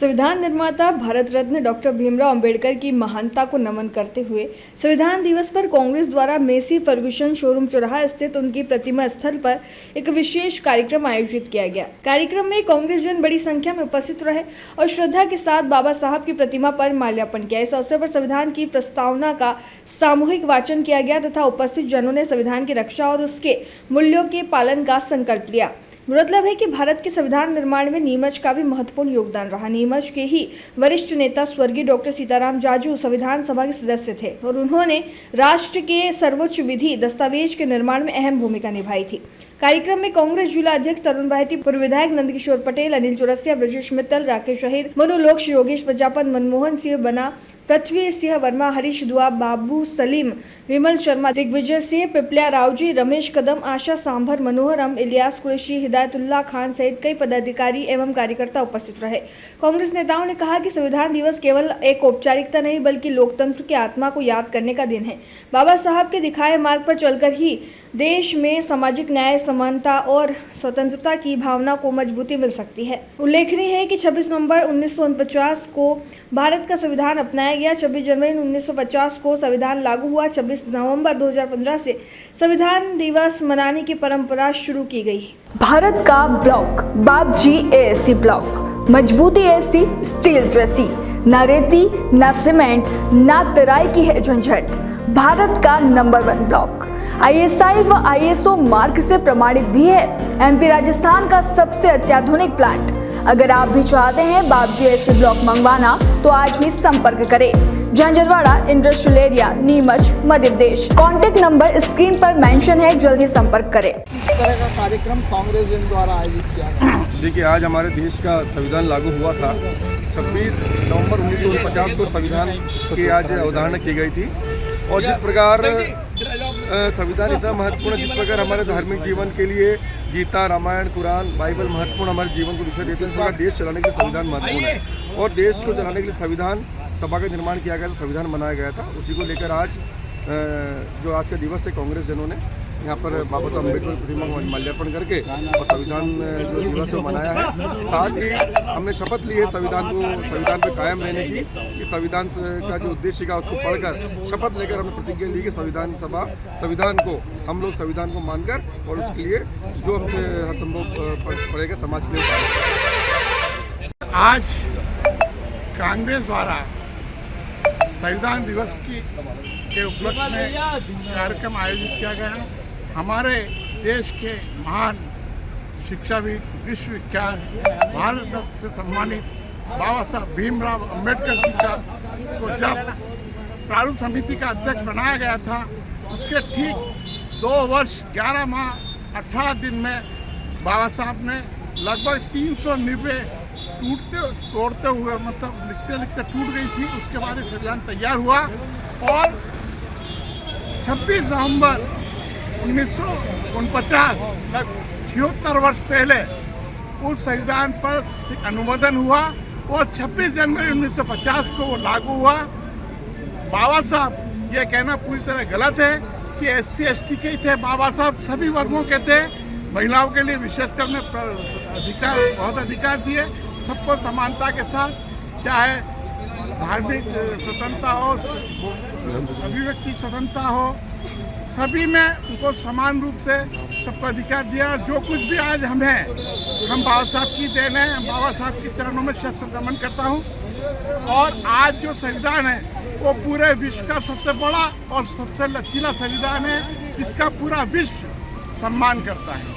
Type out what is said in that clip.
संविधान निर्माता भारत रत्न डॉक्टर भीमराव अंबेडकर की महानता को नमन करते हुए संविधान दिवस पर कांग्रेस द्वारा मेसी फर्गुसन शोरूम चौराहा स्थित उनकी प्रतिमा स्थल पर एक विशेष कार्यक्रम आयोजित किया गया। कार्यक्रम में कांग्रेस जन बड़ी संख्या में उपस्थित रहे और श्रद्धा के साथ बाबा साहब की प्रतिमा पर माल्यार्पण किया। इस अवसर पर संविधान की प्रस्तावना का सामूहिक वाचन किया गया तथा उपस्थित जनों ने संविधान की रक्षा और उसके मूल्यों के पालन का संकल्प लिया। गौरतलब है कि भारत के संविधान निर्माण में नीमच का भी महत्वपूर्ण योगदान रहा। नीमच के ही वरिष्ठ नेता स्वर्गीय डॉक्टर सीताराम जाजू संविधान सभा के सदस्य थे और उन्होंने राष्ट्र के सर्वोच्च विधि दस्तावेज के निर्माण में अहम भूमिका निभाई थी। कार्यक्रम में कांग्रेस जिला अध्यक्ष तरुण बाहिती, पूर्व विधायक नंदकिशोर पटेल, अनिल चौरसिया, ब्रजेश मित्तल, राकेश अहिर, मनोलोक्ष, योगेश प्रजापत, मनमोहन सिंह बना, पृथ्वी सिंह वर्मा, हरीश दुआ, बाबू सलीम, विमल शर्मा, दिग्विजय सिंह, पिपलिया रावजी, रमेश कदम, आशा सांभर, मनोहर अम, इलियास कुरैशी, हिदायतुल्लाह खान सहित कई पदाधिकारी एवं कार्यकर्ता उपस्थित रहे। कांग्रेस नेताओं ने कहा कि संविधान दिवस केवल एक औपचारिकता नहीं बल्कि लोकतंत्र की आत्मा को याद करने का दिन है। बाबा साहब के दिखाए मार्ग पर चलकर ही देश में सामाजिक न्याय, समानता और स्वतंत्रता की भावना को मजबूती मिल सकती है। उल्लेखनीय है कि 26 नवंबर 1949 को भारत का संविधान अपनाया गया। 26 जनवरी 1950 को संविधान लागू हुआ। 26 नवंबर 2015 से संविधान दिवस मनाने की परंपरा शुरू की गई। भारत का ब्लॉक बाबजी एएससी ब्लॉक, मजबूती एसी, स्टील जैसी, न रेती न सीमेंट न तराई की है झंझट। भारत का नंबर 1 ब्लॉक ISI व ISO मार्क से प्रमाणित भी है। MP राजस्थान का सबसे अत्याधुनिक प्लांट। अगर आप भी चाहते हैं बाबजी एएससी ब्लॉक मंगवाना तो आज ही संपर्क करें। Jhanjharwada industrial area, Neemuch, Madhya Pradesh. Contact number screen पर मेंशन है, जल्द ही संपर्क करें। इस तरह का कार्यक्रम कांग्रेस जन द्वारा आयोजित किया गया। देखिए, आज हमारे देश का संविधान लागू हुआ था। 26 नवंबर 1949 को संविधान की आज अवधारणा की गई थी और जिस प्रकार संविधान इतना महत्वपूर्ण है, जिस प्रकार हमारे धार्मिक जीवन के लिए गीता, रामायण, कुरान, बाइबल महत्वपूर्ण हमारे जीवन को दिशा देते हैं, इस प्रकार देश चलाने के लिए संविधान महत्वपूर्ण है और देश को चलाने के लिए संविधान सभा का निर्माण किया गया था, संविधान बनाया गया था। उसी को लेकर आज जो आज का दिवस है, कांग्रेस जनों ने यहाँ पर बाबा साहब अम्बेडकर की प्रतिमा को माल्यार्पण करके और संविधान जो दिवस को मनाया है। साथ ही हमने शपथ ली है संविधान पे कायम रहने की, कि संविधान का जो उद्देश्य का उसको पढ़कर शपथ लेकर हमने प्रतिज्ञा ली कि संविधान को हम लोग संविधान को मानकर और उसके लिए जो हमसे हरसंभव पड़ेगा समाज के लिए। आज कांग्रेस द्वारा संविधान दिवस के उपलक्ष्य में कार्यक्रम आयोजित किया गया। हमारे देश के महान शिक्षाविद, विश्वविख्यात, भारत रत्न से सम्मानित बाबा साहब भीमराव अंबेडकर जी को जब प्रारूप समिति का अध्यक्ष बनाया गया था, उसके ठीक 2 वर्ष 11 माह 18 दिन में बाबा साहब ने लगभग 390 तोड़ते हुए, मतलब लिखते टूट गई थी। उसके बाद संविधान तैयार हुआ और 26 नवंबर 1949 76 वर्ष पहले उस संविधान पर अनुमोदन हुआ और 26 जनवरी 1950 को वो लागू हुआ। बाबा साहब, ये कहना पूरी तरह गलत है कि SC ST के ही थे। बाबा साहब सभी वर्गों के थे। महिलाओं के लिए विशेषकर बहुत अधिकार दिए, सबको समानता के साथ, चाहे धार्मिक स्वतंत्रता हो, अभिव्यक्ति स्वतंत्रता हो, सभी में उनको समान रूप से सबको अधिकार दिया। जो कुछ भी आज हम हैं, हम बाबा साहब की देन है। बाबा साहब के चरणों में शत नमन करता हूँ और आज जो संविधान है वो पूरे विश्व का सबसे बड़ा और सबसे लचीला संविधान है, जिसका पूरा विश्व सम्मान करता है।